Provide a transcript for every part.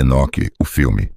Enoque, o filme.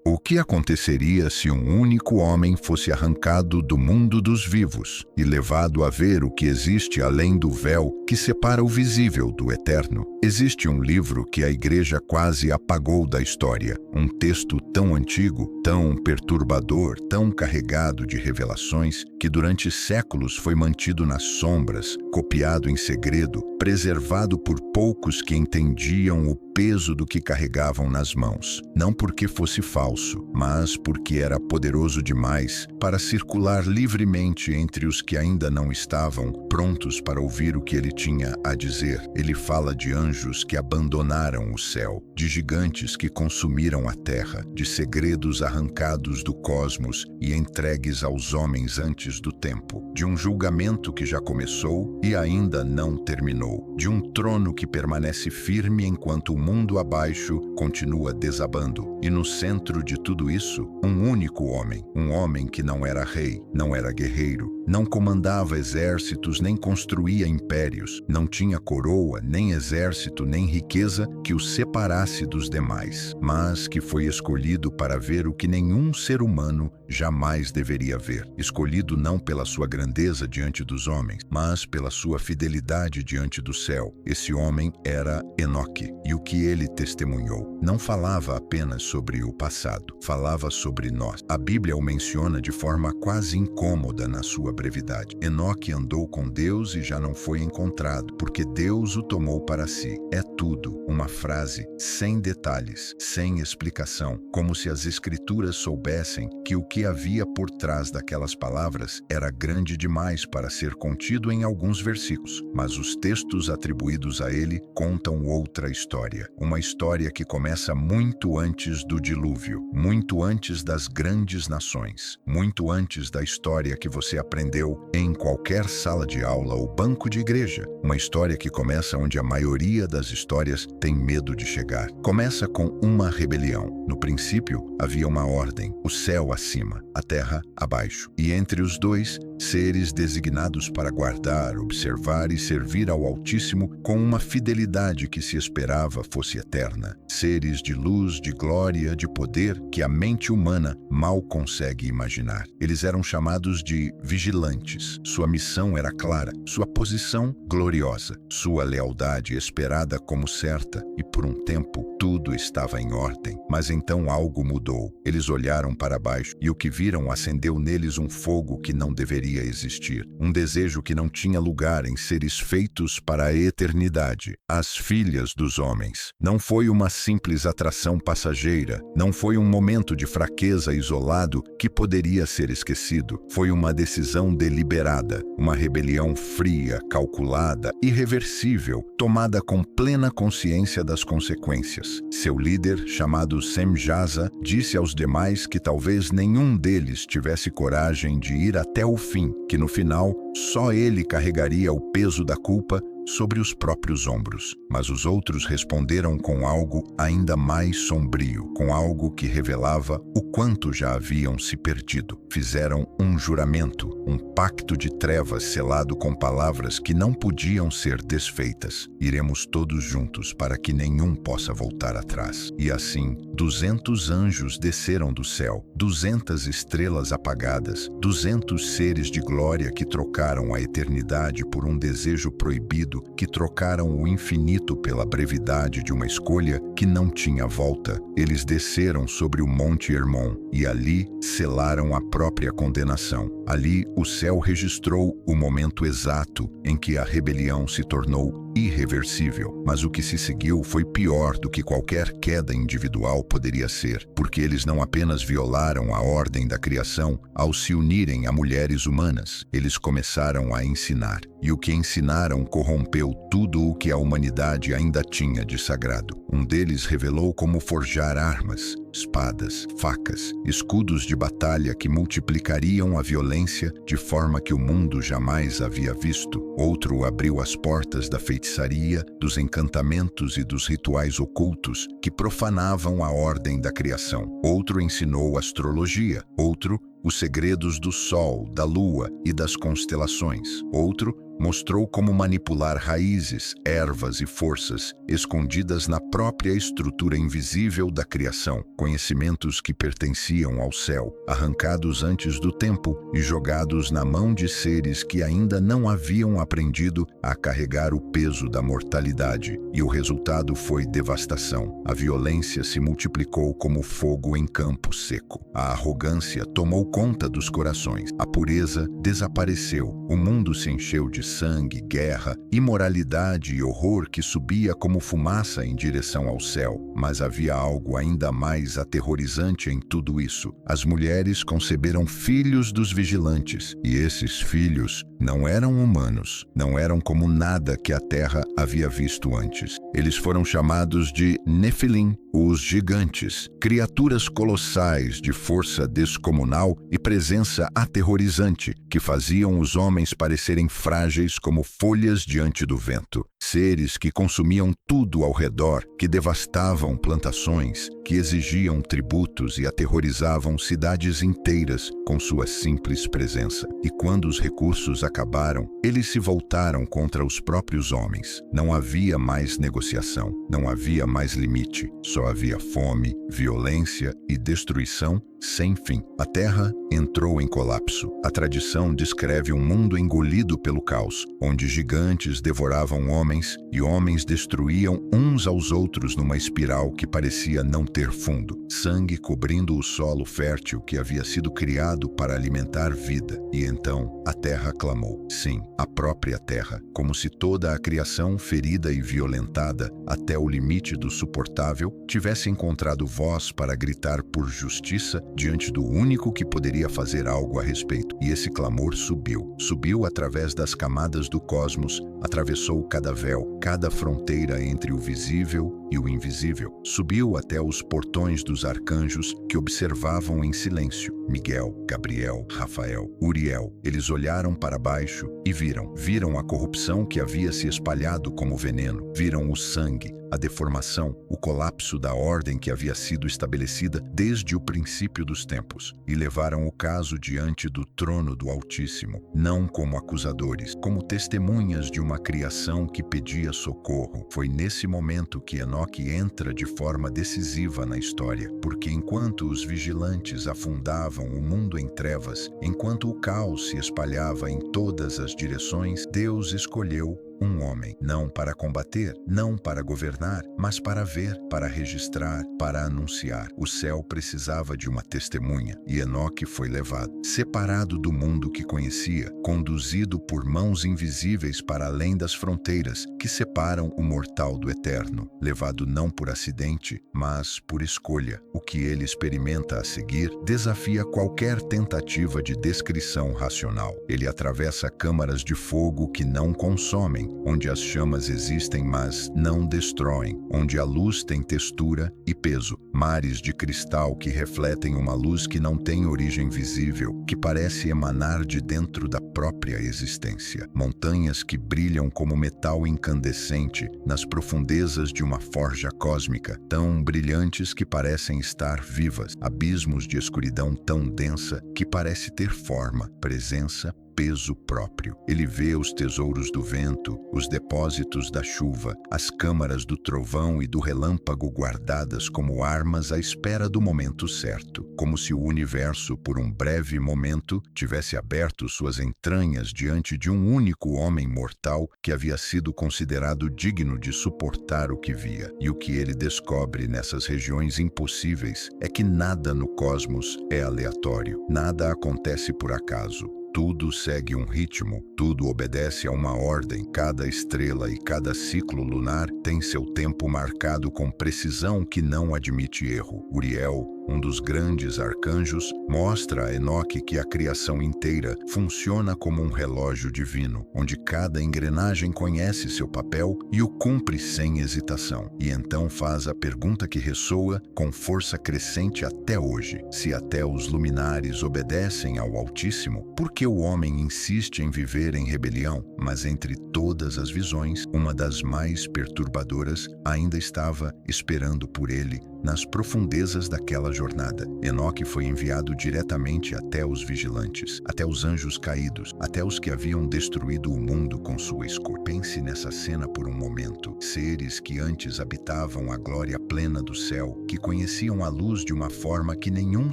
O que aconteceria se um único homem fosse arrancado do mundo dos vivos e levado a ver o que existe além do véu que separa o visível do eterno? Existe um livro que a igreja quase apagou da história, um texto tão antigo, tão perturbador, tão carregado de revelações, que durante séculos foi mantido nas sombras, copiado em segredo, preservado por poucos que entendiam o peso do que carregavam nas mãos, não porque fosse falso, mas porque era poderoso demais para circular livremente entre os que ainda não estavam prontos para ouvir o que ele tinha a dizer. Ele fala de anjos que abandonaram o céu, de gigantes que consumiram a terra, de segredos arrancados do cosmos e entregues aos homens antes do tempo, de um julgamento que já começou e ainda não terminou, de um trono que permanece firme enquanto o mundo abaixo continua desabando. E no centro de tudo isso, um único homem, um homem que não era rei, não era guerreiro, não comandava exércitos nem construía impérios, não tinha coroa, nem exército, nem riqueza que o separasse dos demais, mas que foi escolhido para ver o que nenhum ser humano jamais deveria ver. Escolhido não pela sua grandeza diante dos homens, mas pela sua fidelidade diante do céu. Esse homem era Enoque, e o que ele testemunhou não falava apenas sobre o passado, falava sobre nós. A Bíblia o menciona de forma quase incômoda na sua brevidade. Enoque andou com Deus e já não foi encontrado, porque Deus o tomou para si. É tudo uma frase, sem detalhes, sem explicação, como se as Escrituras soubessem que o que havia por trás daquelas palavras era grande demais para ser contido em alguns versículos. Mas os textos atribuídos a ele contam outra história. Uma história que começa muito antes do dilúvio, muito antes das grandes nações, muito antes da história que você aprendeu em qualquer sala de aula ou banco de igreja. Uma história que começa onde a maioria das histórias tem medo de chegar. Começa com uma rebelião. No princípio, havia uma ordem, o céu acima, a terra abaixo. E entre os dois, seres designados para guardar, observar e servir ao Altíssimo com uma fidelidade que se esperava fosse eterna. Seres de luz, de glória, de poder que a mente humana mal consegue imaginar. Eles eram chamados de vigilantes. Sua missão era clara, sua posição gloriosa, sua lealdade esperada como certa, e por um tempo tudo estava em ordem. Mas então algo mudou. Eles olharam para baixo e o que viram acendeu neles um fogo que não deveria existir. Um desejo que não tinha lugar em seres feitos para a eternidade. As filhas dos homens. Não foi uma simples atração passageira. Não foi um momento de fraqueza isolado que poderia ser esquecido. Foi uma decisão deliberada. Uma rebelião fria, calculada, irreversível, tomada com plena consciência das consequências. Seu líder, chamado Semjaza, disse aos demais que talvez nenhum deles tivesse coragem de ir até o fim, que no final só ele carregaria o peso da culpa sobre os próprios ombros. Mas os outros responderam com algo ainda mais sombrio, com algo que revelava o quanto já haviam se perdido. Fizeram um juramento, um pacto de trevas selado com palavras que não podiam ser desfeitas. Iremos todos juntos para que nenhum possa voltar atrás. E assim, 200 anjos desceram do céu, 200 estrelas apagadas, 200 seres de glória que trocaram a eternidade por um desejo proibido, que trocaram o infinito pela brevidade de uma escolha que não tinha volta. Eles desceram sobre o Monte Hermon e ali selaram a própria condenação. Ali o céu registrou o momento exato em que a rebelião se tornou irreversível. Mas o que se seguiu foi pior do que qualquer queda individual poderia ser, porque eles não apenas violaram a ordem da criação ao se unirem a mulheres humanas, eles começaram a ensinar. E o que ensinaram corrompeu tudo o que a humanidade ainda tinha de sagrado. Um deles revelou como forjar armas, espadas, facas, escudos de batalha que multiplicariam a violência de forma que o mundo jamais havia visto. Outro abriu as portas da feitiçaria, dos encantamentos e dos rituais ocultos que profanavam a ordem da criação. Outro ensinou astrologia. Outro, os segredos do sol, da lua e das constelações. Outro, mostrou como manipular raízes, ervas e forças escondidas na própria estrutura invisível da criação, conhecimentos que pertenciam ao céu, arrancados antes do tempo e jogados na mão de seres que ainda não haviam aprendido a carregar o peso da mortalidade, e o resultado foi devastação. A violência se multiplicou como fogo em campo seco. A arrogância tomou conta dos corações. A pureza desapareceu. O mundo se encheu de sangue, guerra, imoralidade e horror que subia como fumaça em direção ao céu. Mas havia algo ainda mais aterrorizante em tudo isso. As mulheres conceberam filhos dos vigilantes, e esses filhos não eram humanos, não eram como nada que a terra havia visto antes. Eles foram chamados de Nefilim, os gigantes, criaturas colossais de força descomunal e presença aterrorizante, que faziam os homens parecerem frágeis como folhas diante do vento. Seres que consumiam tudo ao redor, que devastavam plantações, que exigiam tributos e aterrorizavam cidades inteiras com sua simples presença. E quando os recursos acabaram, eles se voltaram contra os próprios homens. Não havia mais negociação, não havia mais limite, só havia fome, violência e destruição sem fim. A terra entrou em colapso. A tradição descreve um mundo engolido pelo caos, onde gigantes devoravam homens e homens destruíam uns aos outros numa espiral que parecia não ter fundo. Sangue cobrindo o solo fértil que havia sido criado para alimentar vida. E então a terra clamou. Sim, a própria terra, como se toda a criação ferida e violentada até o limite do suportável tivesse encontrado voz para gritar por justiça diante do único que poderia fazer algo a respeito. E esse clamor subiu através das camadas do cosmos, atravessou cada véu, cada fronteira entre o visível e o invisível. Subiu até os portões dos arcanjos que observavam em silêncio. Miguel, Gabriel, Rafael, Uriel. Eles olharam para baixo e viram a corrupção que havia se espalhado como veneno. Viram o sangue, a deformação, o colapso da ordem que havia sido estabelecida desde o princípio dos tempos, e levaram o caso diante do trono do Altíssimo, não como acusadores, como testemunhas de uma criação que pedia socorro. Foi nesse momento que Enoque entra de forma decisiva na história, porque enquanto os vigilantes afundavam o mundo em trevas, enquanto o caos se espalhava em todas as direções, Deus escolheu um homem, não para combater, não para governar, mas para ver, para registrar, para anunciar. O céu precisava de uma testemunha, e Enoque foi levado, separado do mundo que conhecia, conduzido por mãos invisíveis para além das fronteiras que separam o mortal do eterno, levado não por acidente, mas por escolha. O que ele experimenta a seguir desafia qualquer tentativa de descrição racional. Ele atravessa câmaras de fogo que não consomem, onde as chamas existem, mas não destroem, onde a luz tem textura e peso, mares de cristal que refletem uma luz que não tem origem visível, que parece emanar de dentro da própria existência, montanhas que brilham como metal incandescente nas profundezas de uma forja cósmica, tão brilhantes que parecem estar vivas, abismos de escuridão tão densa que parece ter forma, presença, peso próprio. Ele vê os tesouros do vento, os depósitos da chuva, as câmaras do trovão e do relâmpago guardadas como armas à espera do momento certo, como se o universo, por um breve momento, tivesse aberto suas entranhas diante de um único homem mortal que havia sido considerado digno de suportar o que via. E o que ele descobre nessas regiões impossíveis é que nada no cosmos é aleatório, nada acontece por acaso. Tudo segue um ritmo, tudo obedece a uma ordem. Cada estrela e cada ciclo lunar tem seu tempo marcado com precisão que não admite erro. Uriel, um dos grandes arcanjos, mostra a Enoque que a criação inteira funciona como um relógio divino, onde cada engrenagem conhece seu papel e o cumpre sem hesitação. E então faz a pergunta que ressoa com força crescente até hoje: se até os luminares obedecem ao Altíssimo, por que o homem insiste em viver em rebelião? Mas entre todas as visões, uma das mais perturbadoras ainda estava esperando por ele nas profundezas daquela jornada. Enoque foi enviado diretamente até os vigilantes, até os anjos caídos, até os que haviam destruído o mundo com sua escolha. Pense nessa cena por um momento. Seres que antes habitavam a glória plena do céu, que conheciam a luz de uma forma que nenhum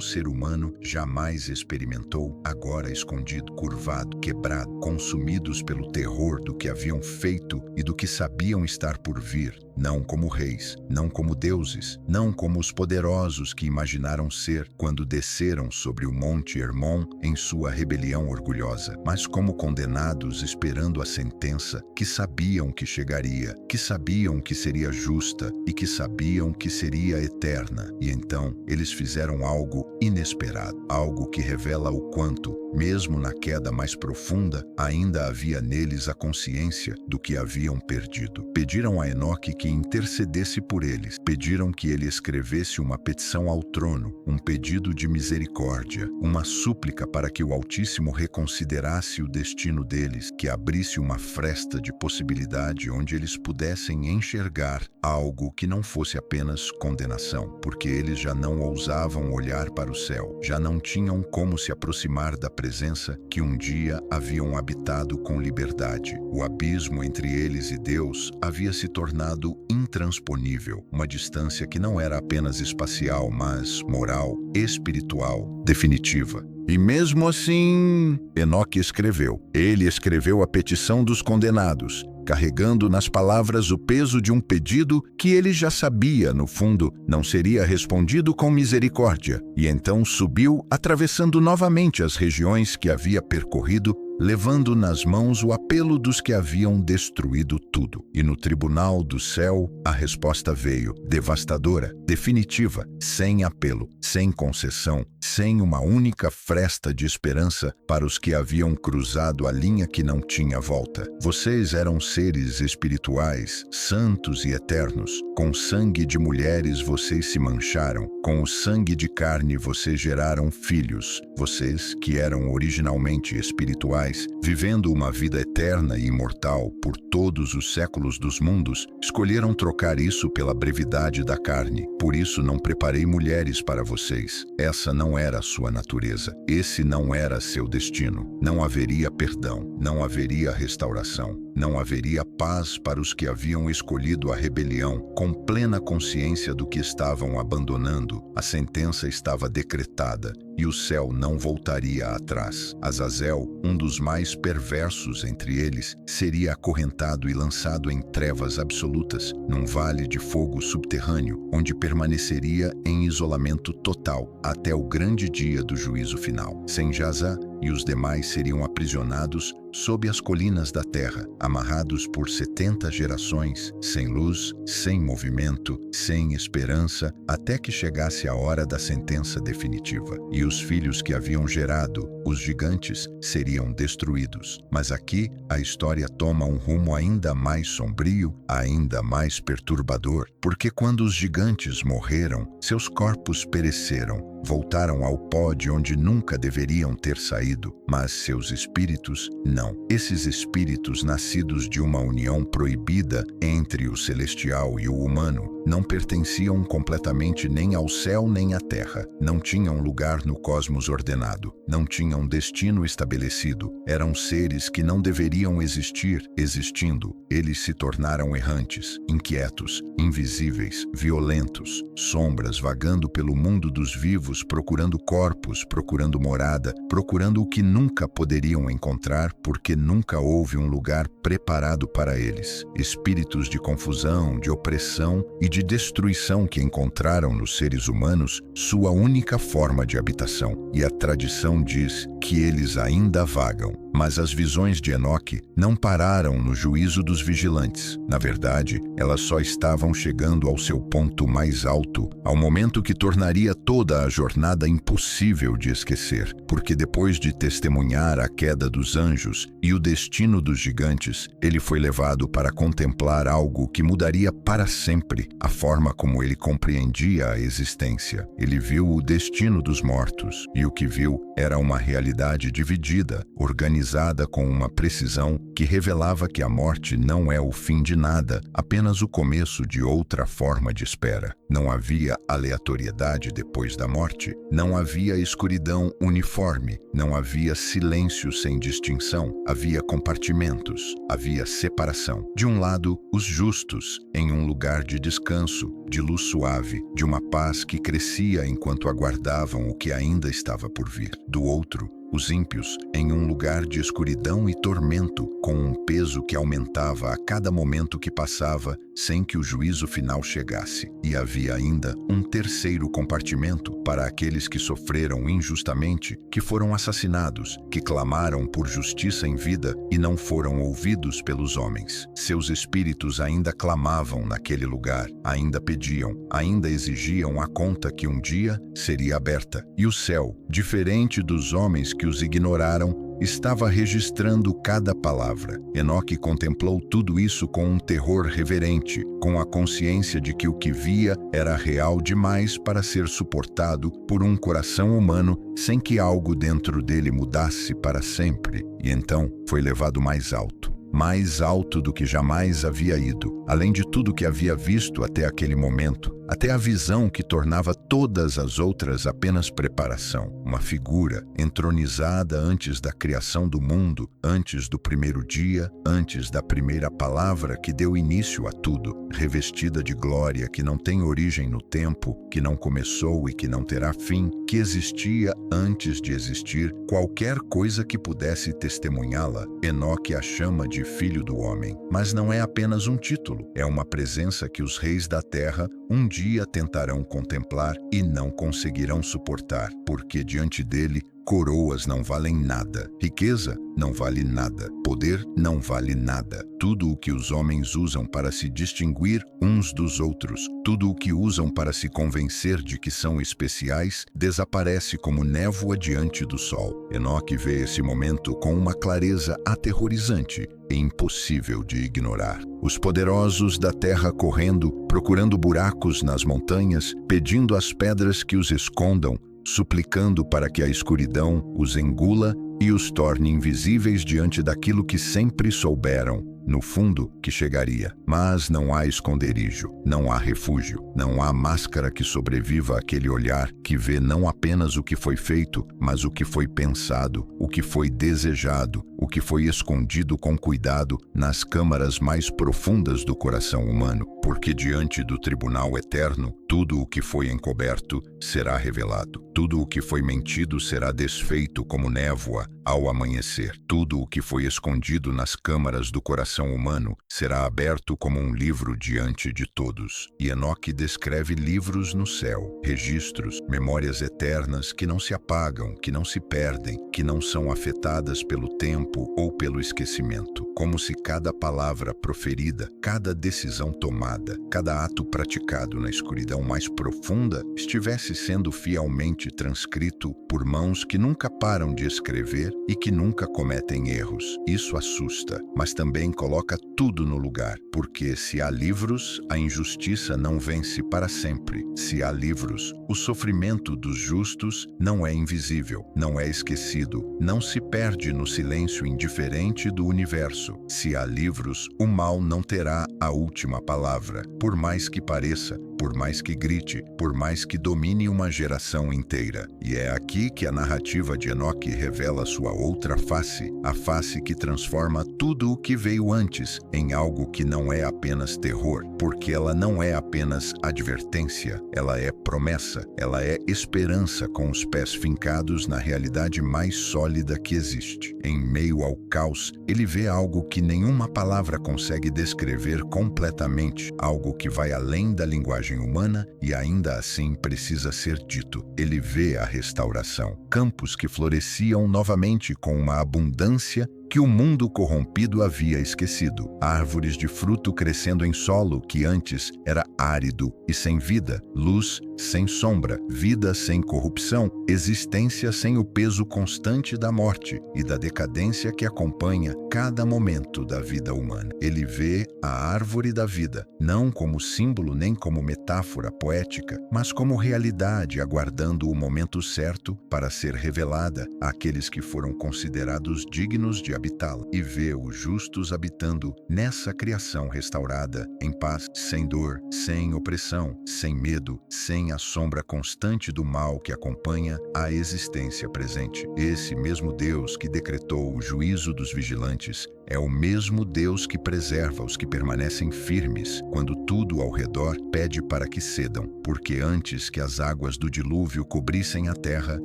ser humano jamais experimentou, agora escondido, curvado, quebrado, consumidos pelo terror do que haviam feito e do que sabiam estar por vir. Não como reis, não como deuses, não como os poderosos que imaginaram ser quando desceram sobre o monte Hermon em sua rebelião orgulhosa, mas como condenados esperando a sentença que sabiam que chegaria, que sabiam que seria justa e que sabiam que seria eterna. E então eles fizeram algo inesperado, algo que revela o quanto, mesmo na queda mais profunda, ainda havia neles a consciência do que haviam perdido. Pediram a Enoque que intercedesse por eles. Pediram que ele escrevesse uma petição ao trono, um pedido de misericórdia, uma súplica para que o Altíssimo reconsiderasse o destino deles, que abrisse uma fresta de possibilidade onde eles pudessem enxergar algo que não fosse apenas condenação, porque eles já não ousavam olhar para o céu, já não tinham como se aproximar da presença que um dia haviam habitado com liberdade. O abismo entre eles e Deus havia se tornado intransponível, uma distância que não era apenas espacial, mas moral, espiritual, definitiva. E mesmo assim, Enoque escreveu. Ele escreveu a petição dos condenados, carregando nas palavras o peso de um pedido que ele já sabia, no fundo, não seria respondido com misericórdia. E então subiu, atravessando novamente as regiões que havia percorrido, levando nas mãos o apelo dos que haviam destruído tudo. E no tribunal do céu, a resposta veio, devastadora, definitiva, sem apelo, sem concessão, sem uma única fresta de esperança para os que haviam cruzado a linha que não tinha volta. Vocês eram seres espirituais, santos e eternos. Com sangue de mulheres vocês se mancharam, com o sangue de carne vocês geraram filhos. Vocês, que eram originalmente espirituais, vivendo uma vida eterna e imortal por todos os séculos dos mundos, escolheram trocar isso pela brevidade da carne. Por isso não preparei mulheres para vocês. Essa não era a sua natureza. Esse não era seu destino. Não haveria perdão, não haveria restauração. Não haveria paz para os que haviam escolhido a rebelião, com plena consciência do que estavam abandonando. A sentença estava decretada e o céu não voltaria atrás. Azazel, um dos mais perversos entre eles, seria acorrentado e lançado em trevas absolutas, num vale de fogo subterrâneo, onde permaneceria em isolamento total até o grande dia do juízo final. Sem-Jazá e os demais seriam aprisionados sob as colinas da terra, amarrados por 70 gerações, sem luz, sem movimento, sem esperança, até que chegasse a hora da sentença definitiva. E os filhos que haviam gerado, os gigantes, seriam destruídos. Mas aqui a história toma um rumo ainda mais sombrio, ainda mais perturbador, porque quando os gigantes morreram, seus corpos pereceram, voltaram ao pó de onde nunca deveriam ter saído, mas seus espíritos não. Esses espíritos nascidos de uma união proibida entre o celestial e o humano não pertenciam completamente nem ao céu nem à terra, não tinham lugar no cosmos ordenado, não tinham destino estabelecido, eram seres que não deveriam existir. Existindo, eles se tornaram errantes, inquietos, invisíveis, violentos, sombras vagando pelo mundo dos vivos, procurando corpos, procurando morada, procurando o que nunca poderiam encontrar porque nunca houve um lugar preparado para eles. Espíritos de confusão, de opressão e de destruição que encontraram nos seres humanos sua única forma de habitação. E a tradição diz que eles ainda vagam. Mas as visões de Enoque não pararam no juízo dos vigilantes. Na verdade, elas só estavam chegando ao seu ponto mais alto, ao momento que tornaria toda a jornada impossível de esquecer, porque depois de testemunhar a queda dos anjos e o destino dos gigantes, ele foi levado para contemplar algo que mudaria para sempre a forma como ele compreendia a existência. Ele viu o destino dos mortos, e o que viu era uma realidade dividida, organizada organizada com uma precisão que revelava que a morte não é o fim de nada, apenas o começo de outra forma de espera. Não havia aleatoriedade depois da morte, não havia escuridão uniforme, não havia silêncio sem distinção, havia compartimentos, havia separação. De um lado, os justos, em um lugar de descanso, de luz suave, de uma paz que crescia enquanto aguardavam o que ainda estava por vir. Do outro, os ímpios, em um lugar de escuridão e tormento, com um peso que aumentava a cada momento que passava, sem que o juízo final chegasse. E havia ainda um terceiro compartimento para aqueles que sofreram injustamente, que foram assassinados, que clamaram por justiça em vida e não foram ouvidos pelos homens. Seus espíritos ainda clamavam naquele lugar, ainda pediam, ainda exigiam a conta que um dia seria aberta. E o céu, diferente dos homens que os ignoraram, estava registrando cada palavra. Enoque contemplou tudo isso com um terror reverente, com a consciência de que o que via era real demais para ser suportado por um coração humano sem que algo dentro dele mudasse para sempre. E então foi levado mais alto do que jamais havia ido, além de tudo que havia visto até aquele momento, até a visão que tornava todas as outras apenas preparação. Uma figura entronizada antes da criação do mundo, antes do primeiro dia, antes da primeira palavra que deu início a tudo, revestida de glória que não tem origem no tempo, que não começou e que não terá fim, que existia antes de existir qualquer coisa que pudesse testemunhá-la. Enoque a chama de Filho do Homem, mas não é apenas um título, é uma presença que os reis da terra um dia tentarão contemplar e não conseguirão suportar, porque diante dele coroas não valem nada, riqueza não vale nada, poder não vale nada. Tudo o que os homens usam para se distinguir uns dos outros, tudo o que usam para se convencer de que são especiais, desaparece como névoa diante do sol. Enoque vê esse momento com uma clareza aterrorizante e impossível de ignorar. Os poderosos da terra correndo, procurando buracos nas montanhas, pedindo às pedras que os escondam, suplicando para que a escuridão os engula e os torne invisíveis diante daquilo que sempre souberam, no fundo, que chegaria. Mas não há esconderijo, não há refúgio, não há máscara que sobreviva àquele olhar que vê não apenas o que foi feito, mas o que foi pensado, o que foi desejado, o que foi escondido com cuidado nas câmaras mais profundas do coração humano, porque diante do tribunal eterno, tudo o que foi encoberto será revelado. Tudo o que foi mentido será desfeito como névoa ao amanhecer. Tudo o que foi escondido nas câmaras do coração humano será aberto como um livro diante de todos. E Enoque descreve livros no céu, registros, memórias eternas que não se apagam, que não se perdem, que não são afetadas pelo tempo ou pelo esquecimento, como se cada palavra proferida, cada decisão tomada, cada ato praticado na escuridão mais profunda estivesse sendo fielmente transcrito por mãos que nunca param de escrever e que nunca cometem erros. Isso assusta, mas também coloca tudo no lugar, porque se há livros, a injustiça não vence para sempre. Se há livros, o sofrimento dos justos não é invisível, não é esquecido, não se perde no silêncio indiferente do universo. Se há livros, o mal não terá a última palavra, por mais que pareça, por mais que grite, por mais que domine uma geração inteira. E é aqui que a narrativa de Enoque revela sua outra face, a face que transforma tudo o que veio antes em algo que não é apenas terror, porque ela não é apenas advertência, ela é promessa, ela é esperança com os pés fincados na realidade mais sólida que existe. Em meio ao caos, ele vê algo que nenhuma palavra consegue descrever completamente, algo que vai além da linguagem humana e ainda assim precisa ser dito. Ele vê a restauração, campos que floresciam novamente com uma abundância que o mundo corrompido havia esquecido. Árvores de fruto crescendo em solo que antes era árido e sem vida, luz sem sombra, vida sem corrupção, existência sem o peso constante da morte e da decadência que acompanha cada momento da vida humana. Ele vê a árvore da vida, não como símbolo nem como metáfora poética, mas como realidade aguardando o momento certo para ser revelada àqueles que foram considerados dignos de habitá-la, e vê os justos habitando nessa criação restaurada, em paz, sem dor, sem opressão, sem medo, sem a sombra constante do mal que acompanha a existência presente. Esse mesmo Deus que decretou o juízo dos vigilantes é o mesmo Deus que preserva os que permanecem firmes quando tudo ao redor pede para que cedam, porque antes que as águas do dilúvio cobrissem a terra,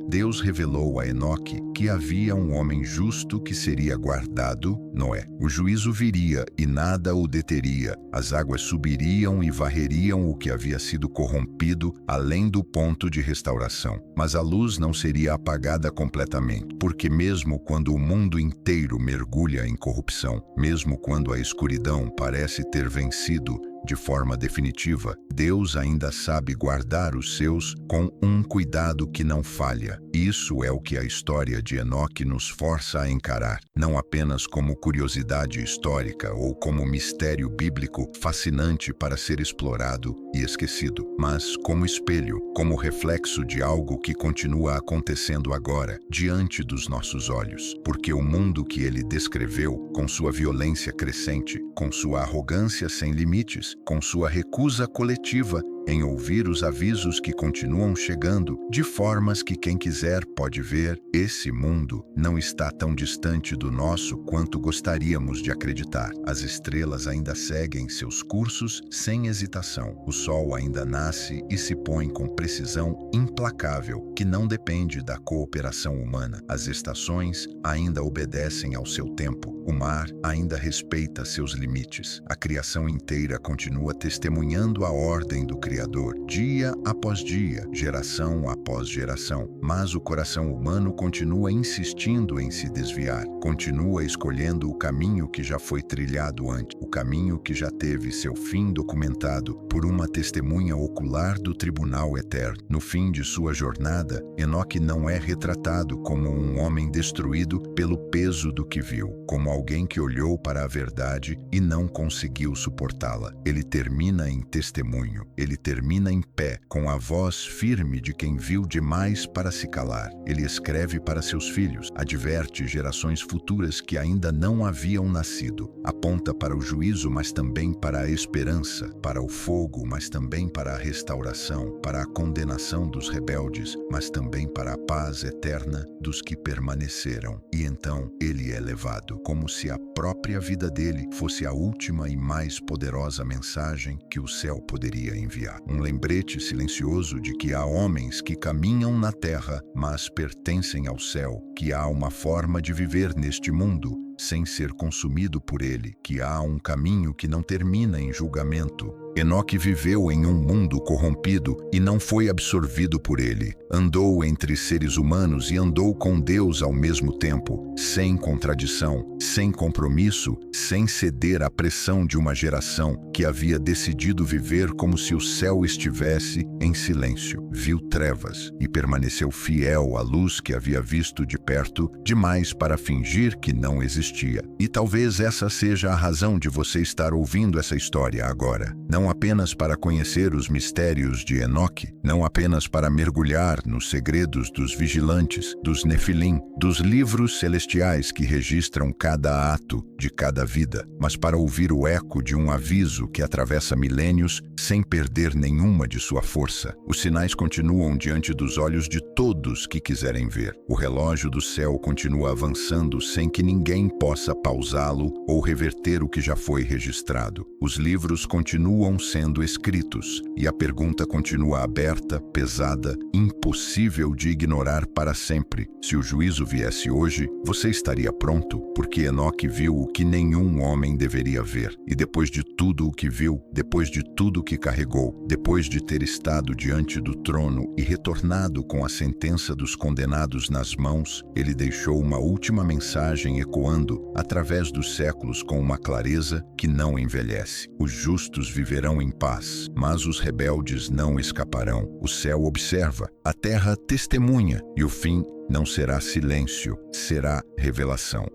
Deus revelou a Enoque que havia um homem justo que seria guardado, Noé. O juízo viria e nada o deteria, as águas subiriam e varreriam o que havia sido corrompido além do ponto de restauração. Mas a luz não seria apagada completamente, porque mesmo quando o mundo inteiro mergulha em corrupção, mesmo quando a escuridão parece ter vencido de forma definitiva, Deus ainda sabe guardar os seus com um cuidado que não falha. Isso é o que a história de Enoque nos força a encarar, não apenas como curiosidade histórica ou como mistério bíblico fascinante para ser explorado e esquecido, mas como espelho, como reflexo de algo que continua acontecendo agora, diante dos nossos olhos. Porque o mundo que ele descreveu, com sua violência crescente, com sua arrogância sem limites, com sua recusa coletiva em ouvir os avisos que continuam chegando, de formas que quem quiser pode ver, esse mundo não está tão distante do nosso quanto gostaríamos de acreditar. As estrelas ainda seguem seus cursos sem hesitação. O sol ainda nasce e se põe com precisão implacável, que não depende da cooperação humana. As estações ainda obedecem ao seu tempo. O mar ainda respeita seus limites. A criação inteira continua testemunhando a ordem do Criador, dia após dia, geração após geração. Mas o coração humano continua insistindo em se desviar, continua escolhendo o caminho que já foi trilhado antes, o caminho que já teve seu fim documentado por uma testemunha ocular do tribunal eterno. No fim de sua jornada, Enoque não é retratado como um homem destruído pelo peso do que viu, como alguém que olhou para a verdade e não conseguiu suportá-la. Ele termina em testemunho, ele termina em pé, com a voz firme de quem viu demais para se calar. Ele escreve para seus filhos, adverte gerações futuras que ainda não haviam nascido, aponta para o juízo, mas também para a esperança, para o fogo, mas também para a restauração, para a condenação dos rebeldes, mas também para a paz eterna dos que permaneceram. E então ele é levado, como se a própria vida dele fosse a última e mais poderosa mensagem que o céu poderia enviar. Um lembrete silencioso de que há homens que caminham na terra, mas pertencem ao céu, que há uma forma de viver neste mundo sem ser consumido por ele, que há um caminho que não termina em julgamento. Enoque viveu em um mundo corrompido e não foi absorvido por ele. Andou entre seres humanos e andou com Deus ao mesmo tempo, sem contradição, sem compromisso, sem ceder à pressão de uma geração que havia decidido viver como se o céu estivesse em silêncio. Viu trevas e permaneceu fiel à luz que havia visto de perto demais para fingir que não existia. E talvez essa seja a razão de você estar ouvindo essa história agora. Não apenas para conhecer os mistérios de Enoque, não apenas para mergulhar nos segredos dos vigilantes, dos Nefilim, dos livros celestiais que registram cada ato de cada vida, mas para ouvir o eco de um aviso que atravessa milênios sem perder nenhuma de sua força. Os sinais continuam diante dos olhos de todos que quiserem ver. O relógio do céu continua avançando sem que ninguém possa pausá-lo ou reverter o que já foi registrado. Os livros continuam continuam sendo escritos, e a pergunta continua aberta, pesada, impossível de ignorar para sempre. Se o juízo viesse hoje, você estaria pronto? Porque Enoque viu o que nenhum homem deveria ver. E depois de tudo o que viu, depois de tudo o que carregou, depois de ter estado diante do trono e retornado com a sentença dos condenados nas mãos, ele deixou uma última mensagem ecoando através dos séculos com uma clareza que não envelhece. Os justos viverão em paz, mas os rebeldes não escaparão. O céu observa, a terra testemunha, e o fim não será silêncio, será revelação.